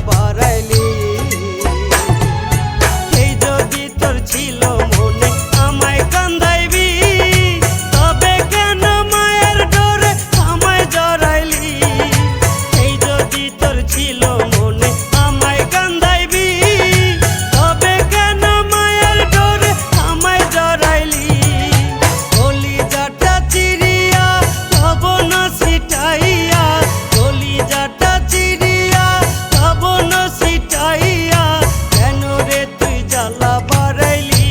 বাড়াইলি। এই যদি তোর ছিল মনে আমায় কান্দাইবি, তবে কেন মায়ের ডোরে আমায় জড়াইলি। এই যদি তোর ছিল মনে আমায় কান্দাইবি, তবে কেন মায়ের ডোরে আমায় জড়াইলি। কলিজাটা চিরিয়া লবণ ছিটাইয়া, কলিজাটা চিরিয়া লবণ ছিটাইয়া, কেন রে তুই জ্বালা বাড়াইলি।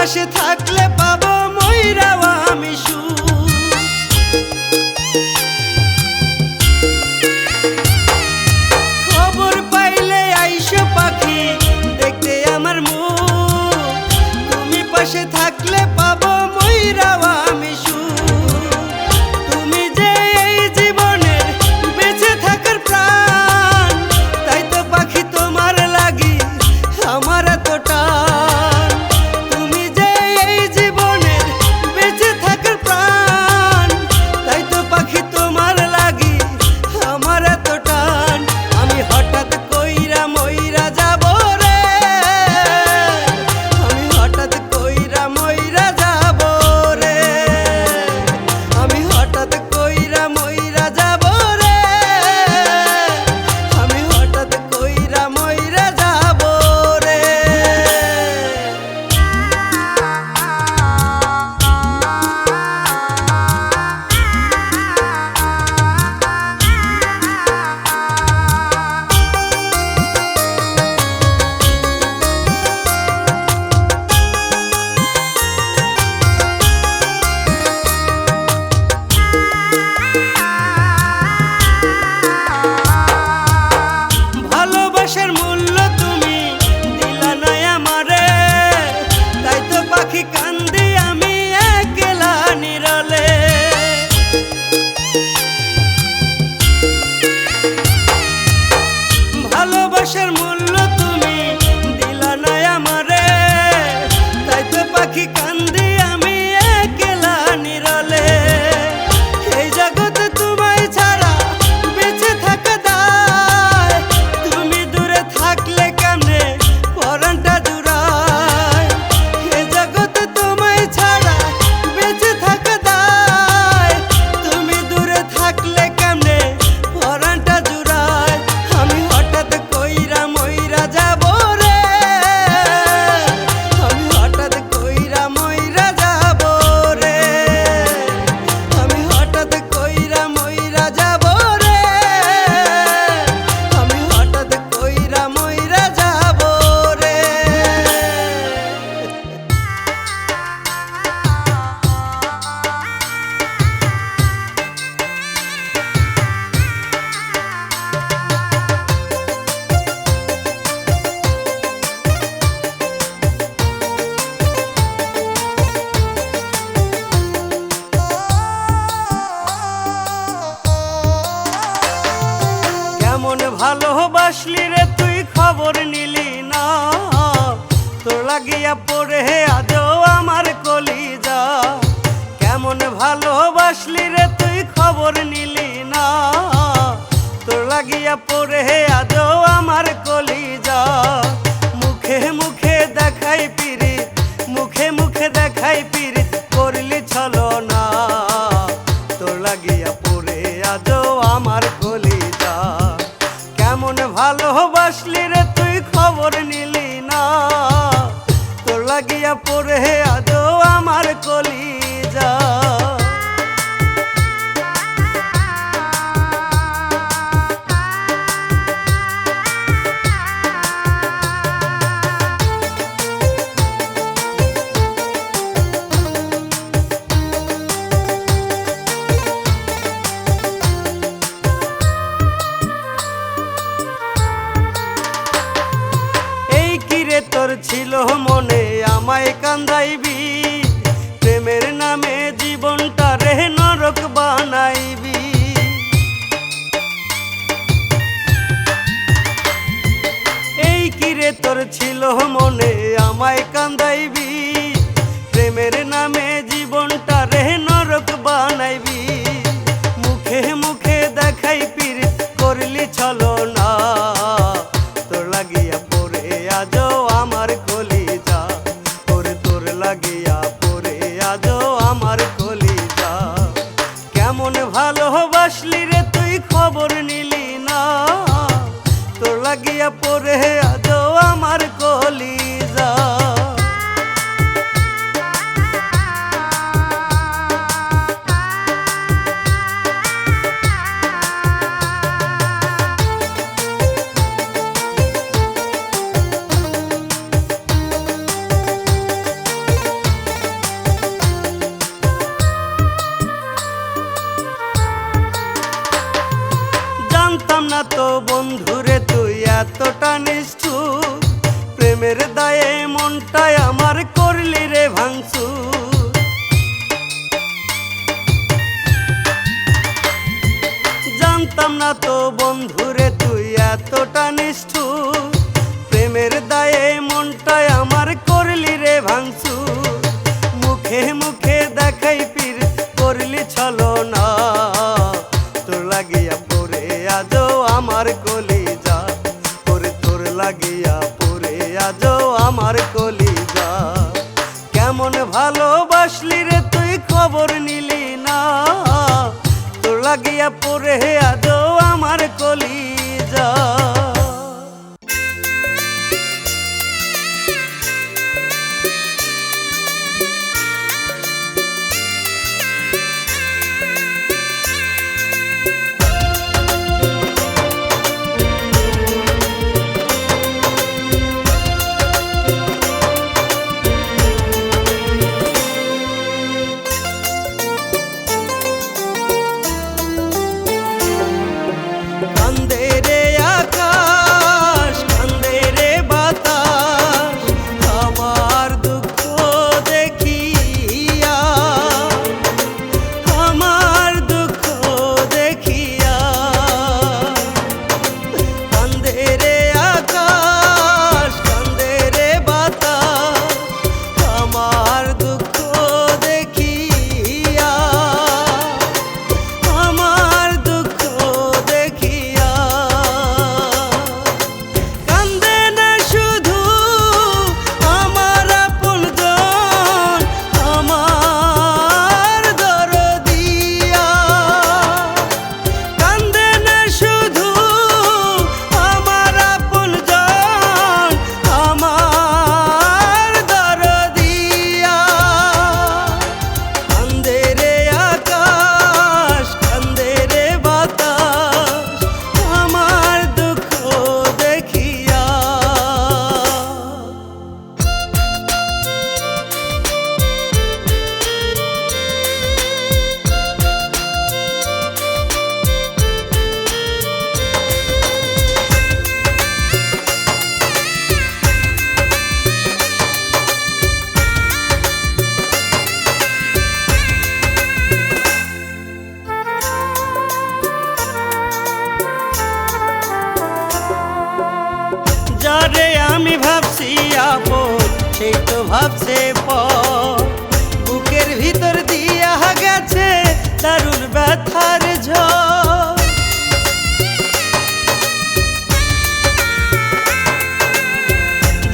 পাশে থাকলে পাবো ময়রাও আমি সুখ। খবর পাইলে আইসো পাখি দেখতে আমার মুখ, তুমি পাশে থাকলে পাবো ময়রাও আমি সুখ। তুমি যে এই জীবনের বেঁচে থাকার প্রাণ, তাই তো পাখি তোমার লাগি আমার এত টান। তুমি যে এই জীবনের বেঁচে থাকার প্রাণ, তাই তো পাখি তোমার লাগি আমার এত টান। আমি হঠাৎ কইরা মইরা যাব রে, আমি হঠাৎ কইরা মইরা যাব রে, আমি হঠাৎ কইরা মইরা যাব রে, আমি হঠাৎ কইরা মইরা যাব রে। ভালোবাসার মূল্য তুমি দিলা না আমারে, তাই তো পাখি কান্দি আমি একলা নিরলে। ভালোবাসার মূল্য তুমি দিলা না আমারে, তাই তো পাখি কান্দি আমি একলা নিরলে। এই জগতে তোমায় ছাড়া বেঁচে থাকা দায়, তুমি দূরে থাকলে কেমনে পরাণটা জুড়ায়। এই জগতে তোমায় ছাড়া বেঁচে থাকা দায়, তুমি দূরে থাকলে কেমনে পরাণটা জুড়ায়। আমি হঠাৎ কইরা মইরা যাব রে, আমি হঠাৎ কইরা মইরা যাব রে, আমি হঠাৎ কইরা মইরা যাব রে, আমি হঠাৎ কইরা মইরা যাব রে। কেমন ভালোবাসলি রে তুই খবর নিলি না, তোর লাগিয়া পড়ে আজও আমার কলিজা। কেমন ভালোবাসলি রে তুই খবর নিলি না, তোর লাগিয়া পড়ে আজও আমার কলিজা। মুখে মুখে দেখাই পিরিত, মুখে মুখে দেখাই পিরিত করলি ছলনা, তোর লাগিয়া পড়ে আজও আমার কলিজা। কেমন ভালোবাসলি রে তুই খবর নিলি না, তোর লাগিয়া পড়ে আজও আমার কলিজা। এই কিরে তোর ছিল মনে আমায় কান্দাইবি, প্রেমের নামে জীবনটা রে নরক বানাইবি। এই কিরে তোর ছিল মনে আমায় কান্দাইবি, প্রেমের নামে জীবনটা রে নরক বানাইবি। মুখে মুখে দেখাই পিরিত করলি ছলনা, তোর লাগিয়া পড়ে আজও আমার কলিজা, তোর লাগিয়া পড়ে আজও আমার কলিজা। কেমন ভালোবাসলি রে তুই খবর নিলি না, তোর লাগিয়া পড়ে আজও আমার কলিজা। ভালোবাসলি রে তুই খবর নিলি না, তোর লাগিয়া পড়ে আজও আমার কলিজা। কান্দে রে আকাশ, কান্দে রে বাতাস, আমার দুঃখ দেখিয়া, আমার দুঃখ দেখিয়া। কান্দে রে আকাশ, কান্দে রে বাতাস, আমার দুঃখ দেখিয়া, আমার দুঃখ দেখিয়া। কান্দে না শুধু আমার আপনজন, আমার দরদিয়া। কান্দে না শুধু আমার আপনজন, আমার দরদিয়া। কান্দে রে আকাশ, কান্দে রে বাতাস, আমার দুঃখ দেখিয়া। যারে আমি ভাবছি আপন, সেই তো ভাবছে পর। বুকের ভিতর দিয়া গেছে দারুণ ব্যথার ঝড়।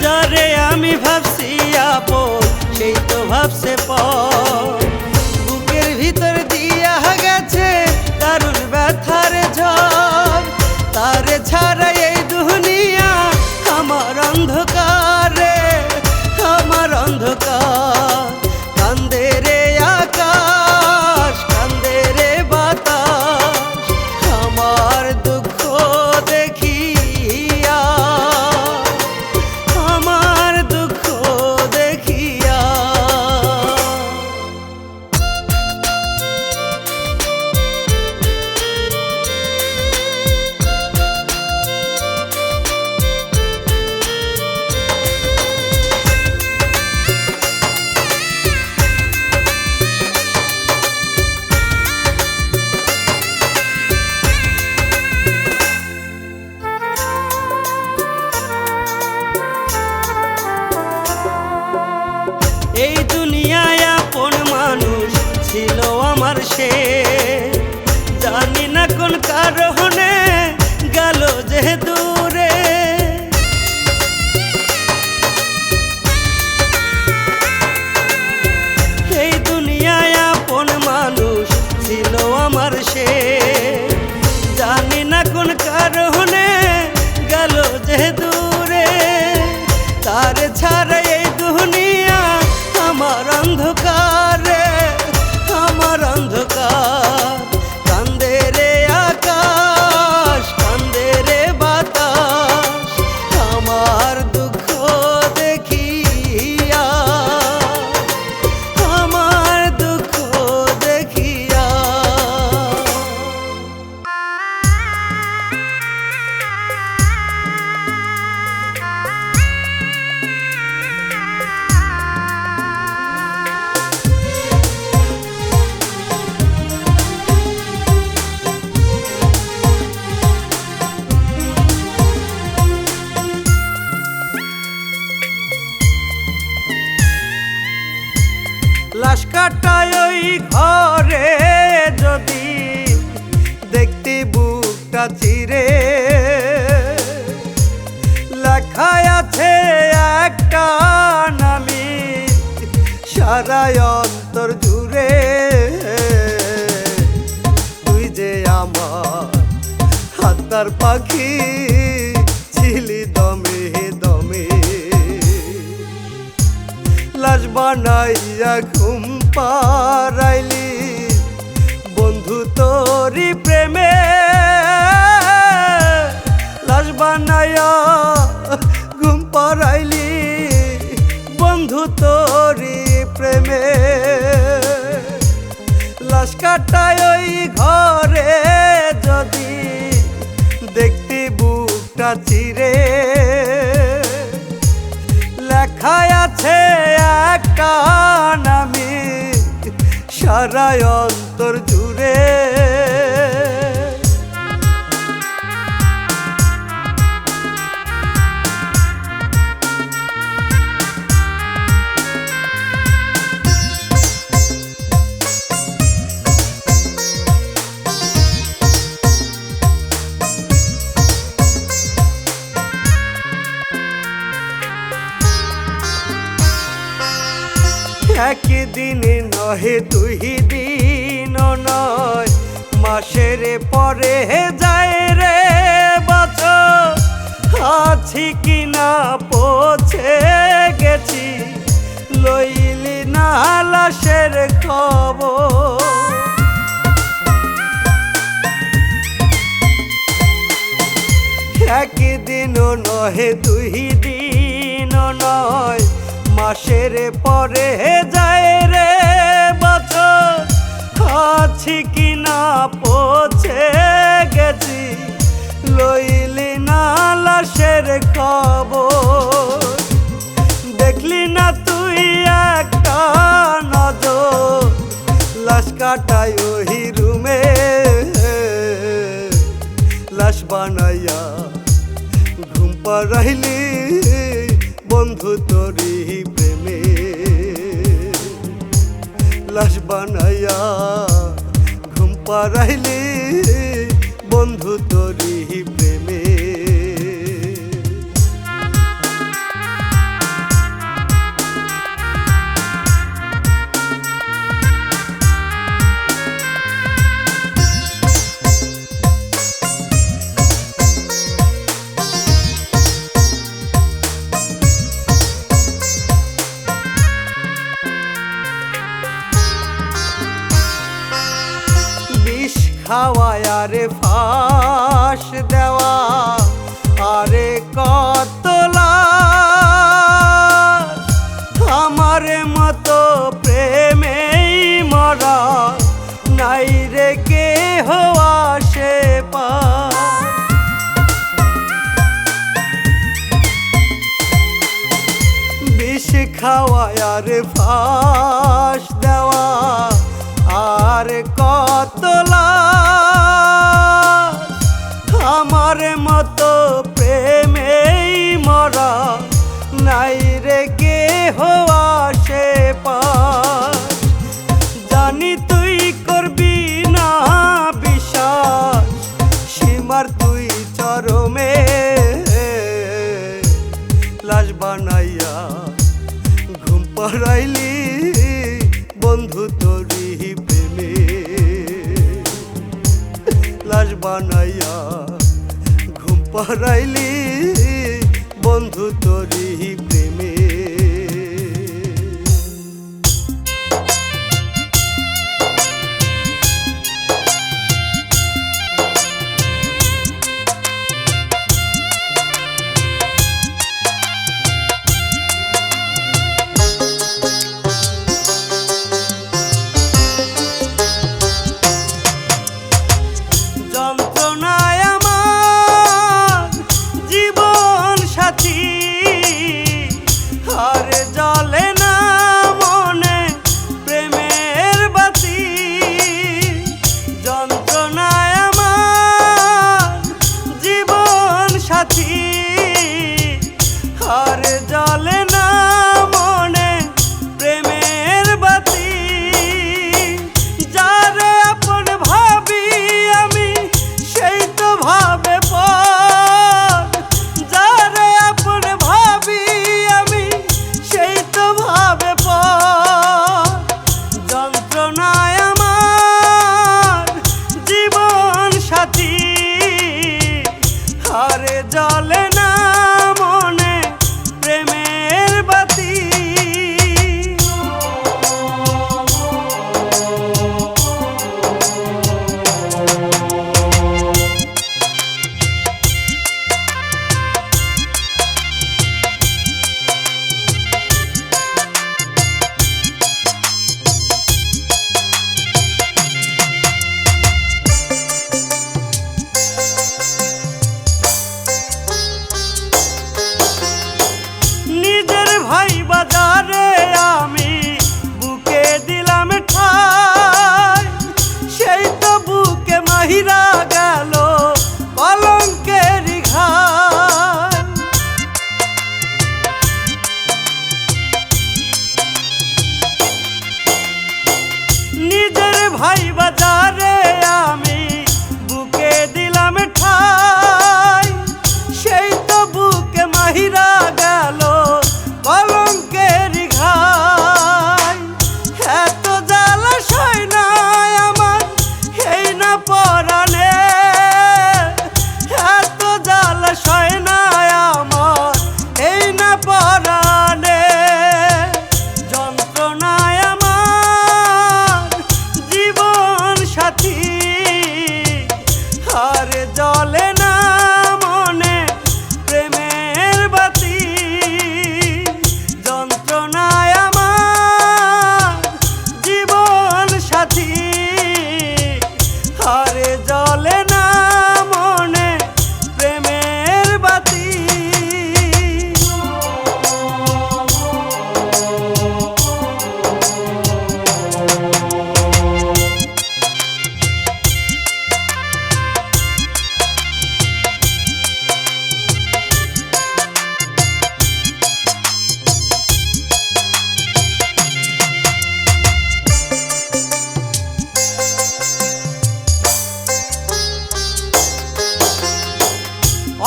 যারে আমি ভাবছি আপন, সেই তো ভাবছে পর। বুকের ভিতর দিয়া গেছে দারুণ ব্যথার ঝড়। তারে ছাড়া এই দুনিয়া আমার অন্ধকারে, আমার অন্ধকার। কান্দে রে আকাশ, কান্দে রে বাতাস, আমার দুঃখ দেখিয়া, আমার দুঃখ দেখিয়া। এই দুনিয়ায় আপন মানুষ ছিল আমার সে, জানি না কোন কারণে গেল যে দূরে। এই দুনিয়ায় আপন মানুষ ছিল আমার সে, জানি না কোন কারণে গেল যে দূরে। তার ছাড়া এই দুনিয়া আমার অন্ধকারে, আমার অন্ধকার। কান্দে রে আকাশ, কান্দে রে বাতাস, আমার দুঃখ দেখিয়া, আমার দুঃখ দেখিয়া। লাশ কাটায় ওই ঘরে যদি দেখতে বুকটা চিরে, লেখায় আছে একটা নামি সারা অন্তর জুড়ে তুই যে আমার হাতার পাখি ছিলি দমে দমে লাশ বানাইয়া ঘুম পাড়াইলি বন্ধু তোরি প্রেমে লাশ বানাইয়া ঘুম পাড়াইলি বন্ধু তোরি প্রেমে লাশ কাটায় ওই ঘরে যদি দেখতি বুকটা চিরে লেখায় আছে একটা নামি সারা অন্তর জুড়ে একদিন নহে দুই দিন নয় মাসের পরে যায় রে বছর আছি কিনা পৌঁছে গেছি লইলি না লাশের খবর একদিন নহে দুই দিন নয় মাসের পরে যায় রে বছর আছি কিনা পৌঁছে গেছি লইলি না লাশের খবর দেখলি না তুই একটা নজর লাশ কাটাই ওই রুমে লাশ বানাইয়া ঘুম পাড়াইলি বন্ধু তোরি প্রেমে লাশ বানাইয়া ঘুম পাড়াইলি বন্ধু তোরি প্রেমে খাওয়ায় আরে ফাঁস দেওয়া আরে কত লাশ আমার মতো প্রেমেই মরা নাই রে কেহ আসে পার বিষ খাওয়ায় আরে ফাঁস দেওয়া আর কত লাশ আমার মতো প্রেমেই মরা নাই রে কেহ আসে পার জানি তুই করবি না বিশ্বাস সীমার তুই চরমে লাশ বানাইয়া ঘুম পাড়াইলি বন্ধু তোরি প্রেমে লাশ বানাইয়া ঘুম পাড়াইলি বন্ধু তোরি প্রেমে যন্ত্রণায় আমার ভাই বাজারে আমি বুকে দিলাম ঠাই, সেই তো বুকে মাহিরা গেল কলঙ্কের ঘাই। এত জ্বালা সয় না আমার এই না পরাণে, এত জ্বালা সয় না আমার এই না পরাণে। যন্ত্রণায় আমার জীবন সাথী আর জ্বলে না মনে প্রেমের বাতি। যন্ত্রণায় আমার জীবন সাথী আর জ্বলে না মনে প্রেমের বাতি।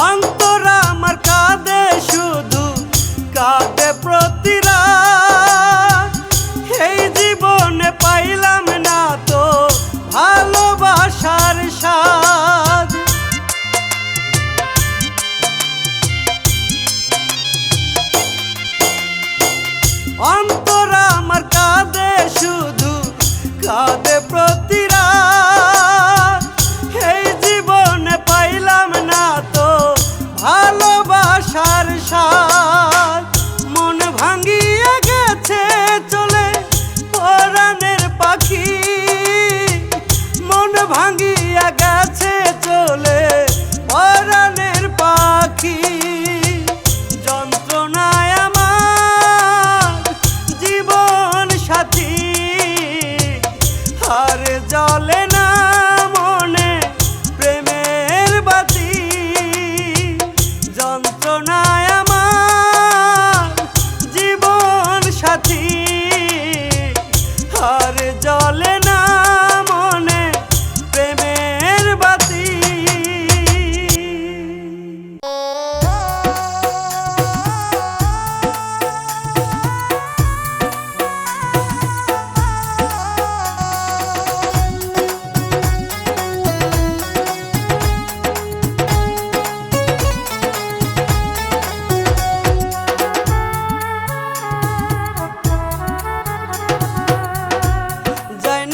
অন্তর আমার কাঁদে শুধু কাঁদে প্রতি রাত, এই জীবনে পাইলাম না তো ভালোবাসার স্বাদ। অন্তর আমার কাঁদে শুধু কাঁদে প্রতি রাত, এই জীবনে পাইলাম না তো ভালোবাসার স্বাদ। মন ভাঙ্গিয়া গেছে চলে পরাণের পাখি, মন ভাঙ্গিয়া গেছে চলে পরাণের পাখি। যন্ত্রণায় আমার জীবন সাথী আর জ্বলে না মনে প্রেমের বাতি। যন্ত্রণায় আমার জীবন সাথী আর জ্বলে না মনে প্রেমের বাতি।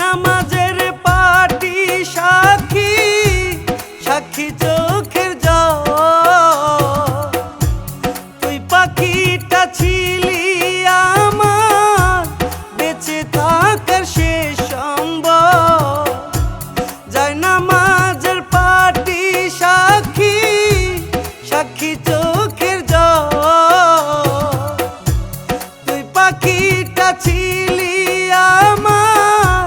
নামাজের পাটি সাক্ষী, সাক্ষী চোখের জল, তুই পাখিটা ছিলি আমার বেঁচে থাকার শেষ সম্বল। যায় নামাজের পাটি সাক্ষী, সাক্ষী চোখের জল, তুই পাখিটা ছিলি আমার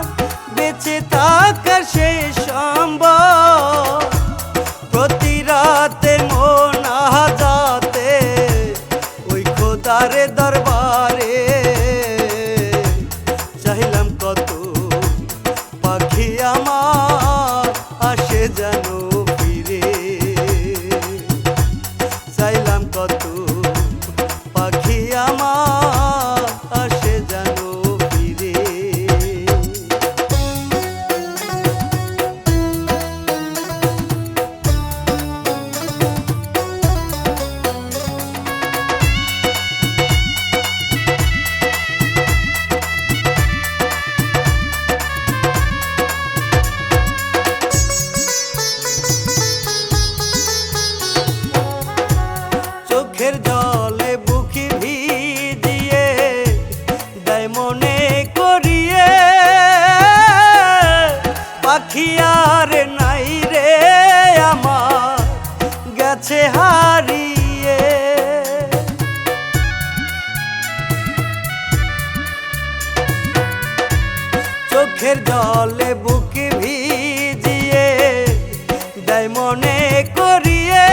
বেঁচে থাকার শেষ সম্বল। প্রতি রাতে মোনাজাতে ওই খোদারে দরবারে চাইলাম কত পাখি আমার আসে যেন ফিরে, চাইলাম কত পাখি আমার আসে যেন ফিরে। চোখের জলে বুকি ভিজিয়ে দেয় মনে করিয়ে, পাখি আর নাই রে আমার গেছে হারিয়ে। চোখের জলে বুকি ভিজিয়ে দেয় মনে করিয়ে,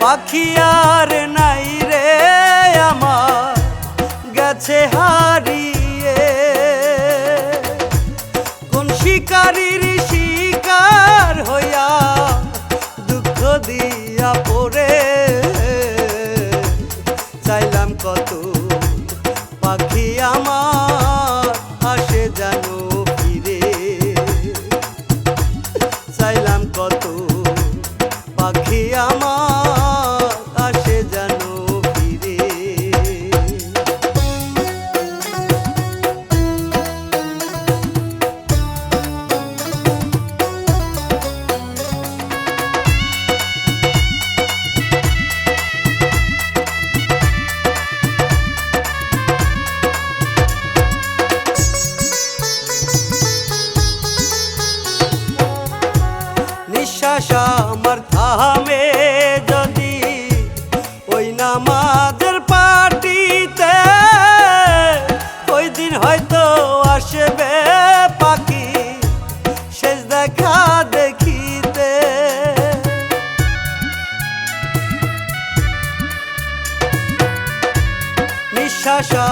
পাখি আর নাই রে আমার গেছে হারিয়ে।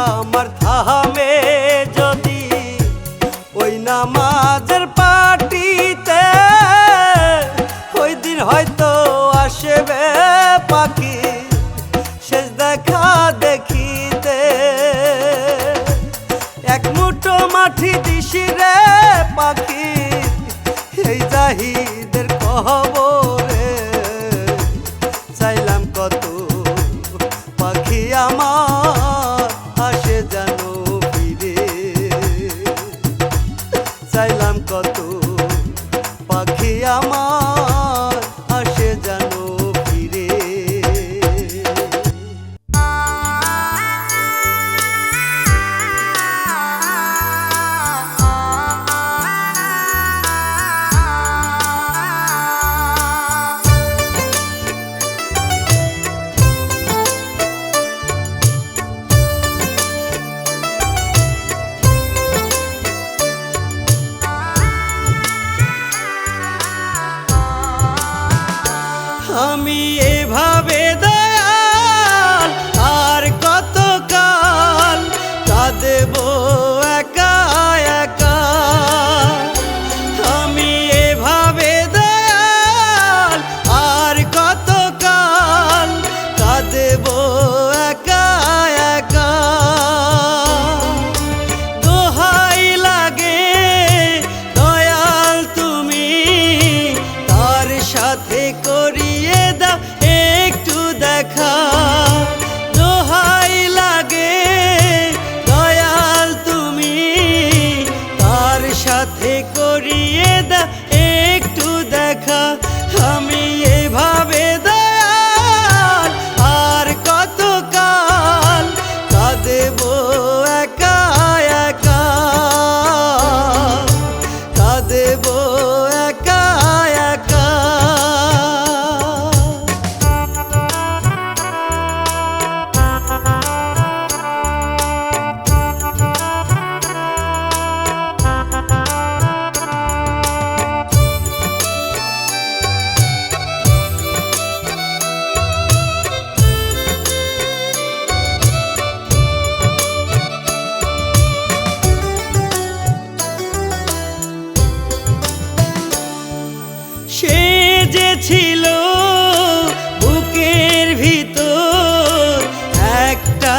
আমার থামে যদি ওই নামাজের পাটিতে, ওই দিন হয়তো আসবে পাখি শেষ দেখা দেখিতে। এক মুঠো মাটি দিশি রে পাখি এই জাহিদের কবরে, চাইলাম কত পাখি আমার আসে যেন ফিরে, চাইলাম কত পাখি আমার আসে যেন ফিরে। আমি এভাবে দয়াল আর কতকাল কাঁদব একা একা। আমি এভাবে দয়াল আর কতকাল কাঁদব একা একা। দোহাই লাগে দয়াল তুমি তার সাথে করিয়ে দাও একটু দেখা। দোহাই লাগে দয়াল তুমি তার সাথে করিয়ে দাও একটু দেখা। আমি এভাবে দয়াল আর কতকাল কাঁদব একা একা, কাঁদব একা একা। সে যে ছিল বুকের ভিতর একটা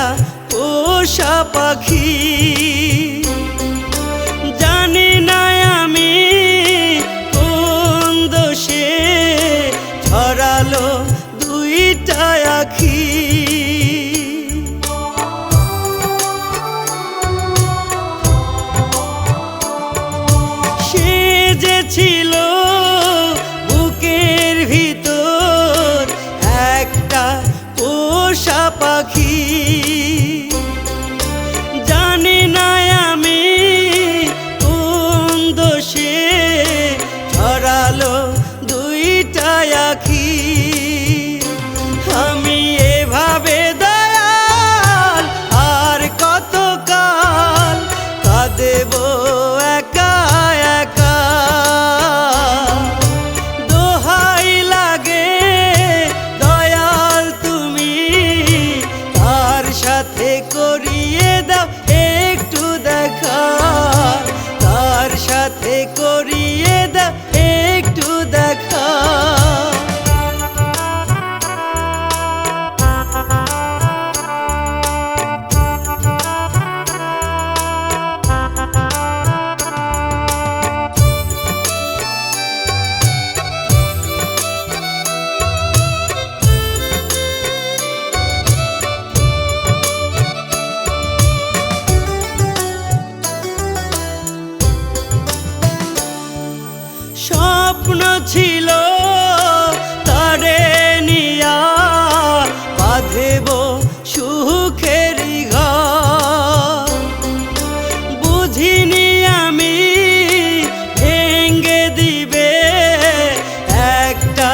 পোষা পাখি, জানি না আমি কোন দোষে ছড়ালো দুইটা আখি। সে যে ছিল বুকের ভিতর একটা পোষা পাখি, জানি না আমি কোন দোষে ছড়ালো দুইটা আখি। আমি এভাবে দয়াল আর কতকাল কাঁদব একা একা। দোহাই লাগে দয়াল তুমি তার সাথে করিয়ে দাও একটু দেখা, তার সাথে করিয়ে দাও একটু দেখা। স্বপ্ন ছিল তারে নিয়া বাঁধব সুখেরি ঘর, বুঝিনি আমি ভেঙ্গে দিবে একটা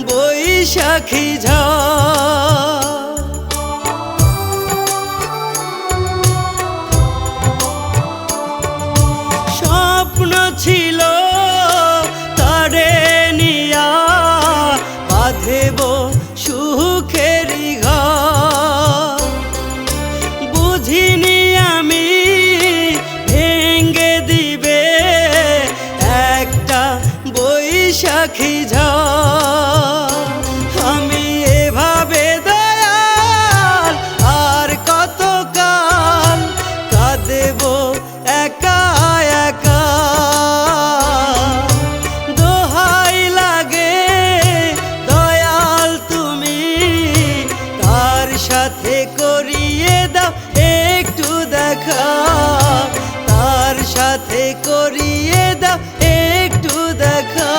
বৈশাখী ঝড়। স্বপ্ন ছিল তারে নিয়া বাঁধব সুখেরি ঘর, বুঝিনি পাখি ঝড় আমি এভাবে দয়াল আর কত কাল কাঁদেব একা একা দোহাই লাগে দয়াল তুমি তার সাথে করিয়ে দাও একটু দেখা তার সাথে করিয়ে দাও একটু দেখা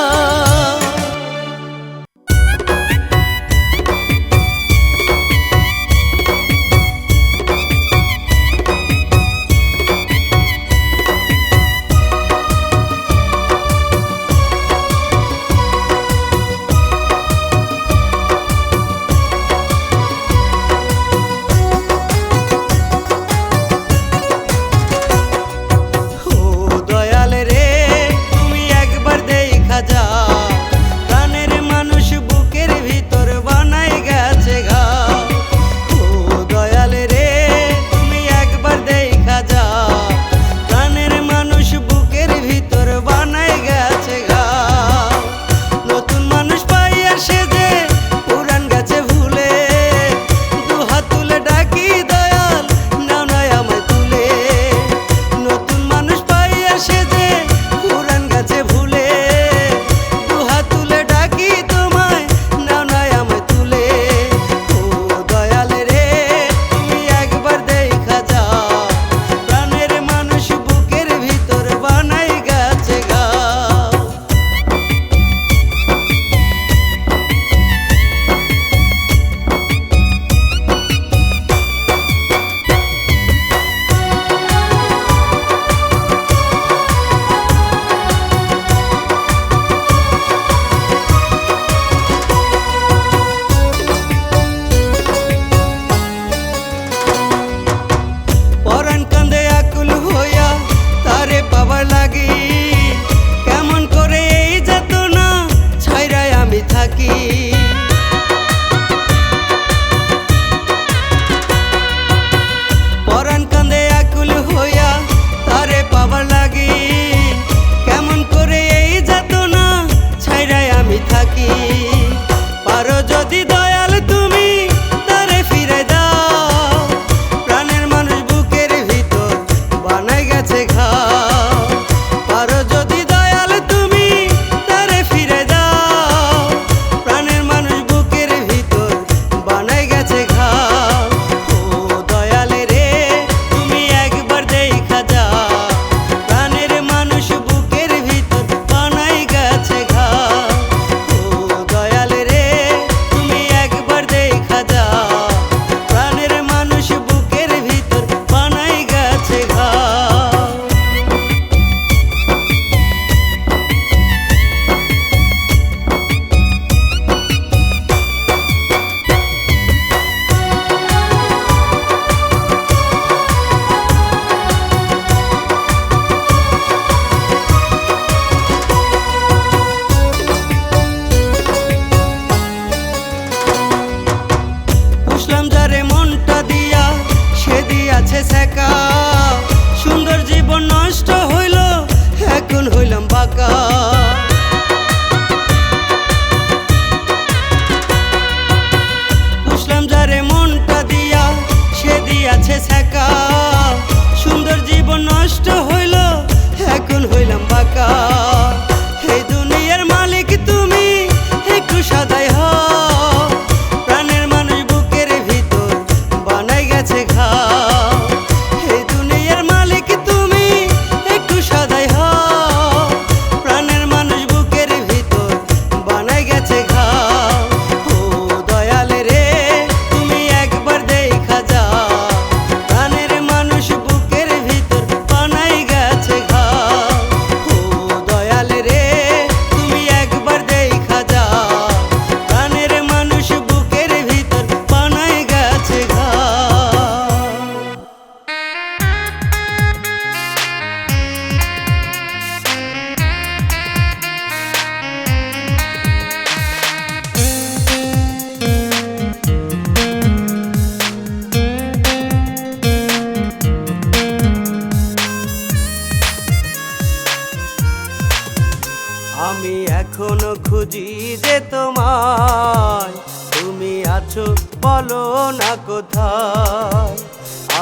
খুঁজি যে তোমায়, তুমি আছো বলো না কোথায়।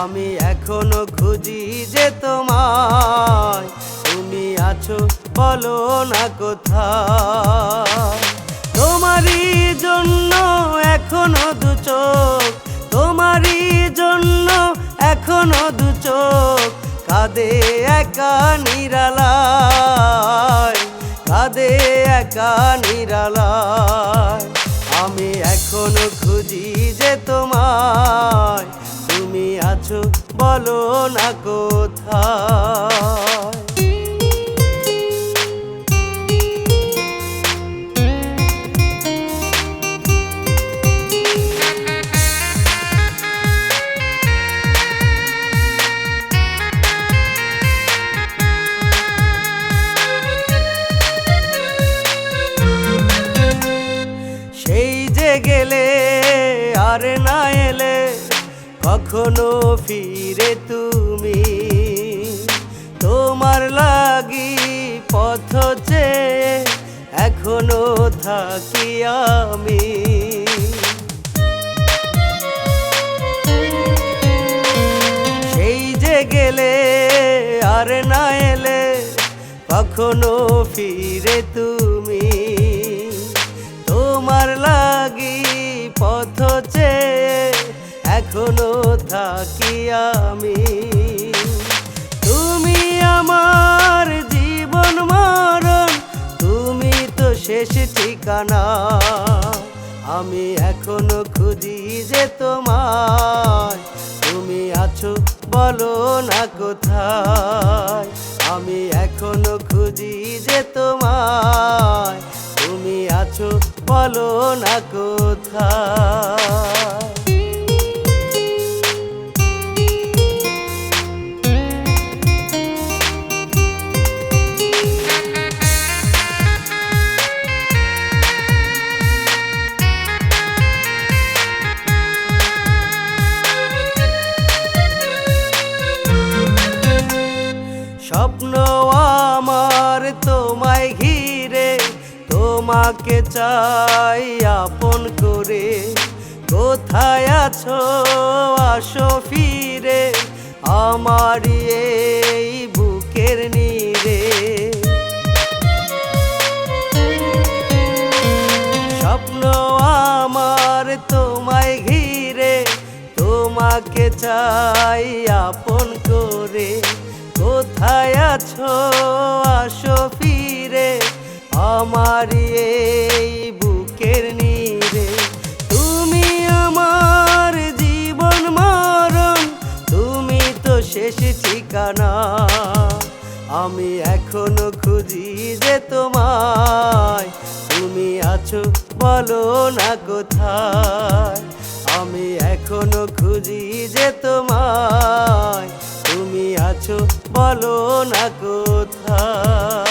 আমি এখনো খুঁজি যে তোমায়, তুমি আছো বলো না কোথায়। তোমারই জন্য এখনো দু চোখ, তোমারই জন্য এখনো দু চোখ কাঁদে একা নিরালায়, কাঁদে একা নিরালায়। আমি এখনো খুঁজি যে তোমায়, তুমি আছো বলো না কোথায়। সেই যে গেলে আর না এলে কখনো ফিরে তুমি, তোমার লাগি পথ চেয়ে এখনো থাকি আমি। সেই যে গেলে আর না এলে কখনো ফিরে তুমি, তোমার লাগি পথ চেয়ে এখনো থাকি আমি। তুমি আমার জীবন মরণ, তুমি তো শেষ ঠিকানা। আমি এখনো খুঁজি যে তোমায়, তুমি আছো বলো না কোথায়। আমি এখনো খুঁজি যে তোমায়, তুমি আছো বলো না কোথায়। স্বপ্ন আমার তোমায় ঘিরে, তোমাকে চাই আপন করে। কোথায় আছো আসো ফিরে, আমার এই বুকের নীড়ে। স্বপ্ন আমার তোমায় ঘিরে, তোমাকে চাই আপন করে। কোথায় আছো আসো ফিরে, আমার এই বুকের নীড়ে। তুমি আমার জীবন মরণ, তুমি তো শেষ ঠিকানা। আমি এখনো খুঁজি যে তোমায়, তুমি আছো বলো না কোথায়। আমি এখনো খুঁজি যে তোমায়, তুমি আছো বলো না কোথায়।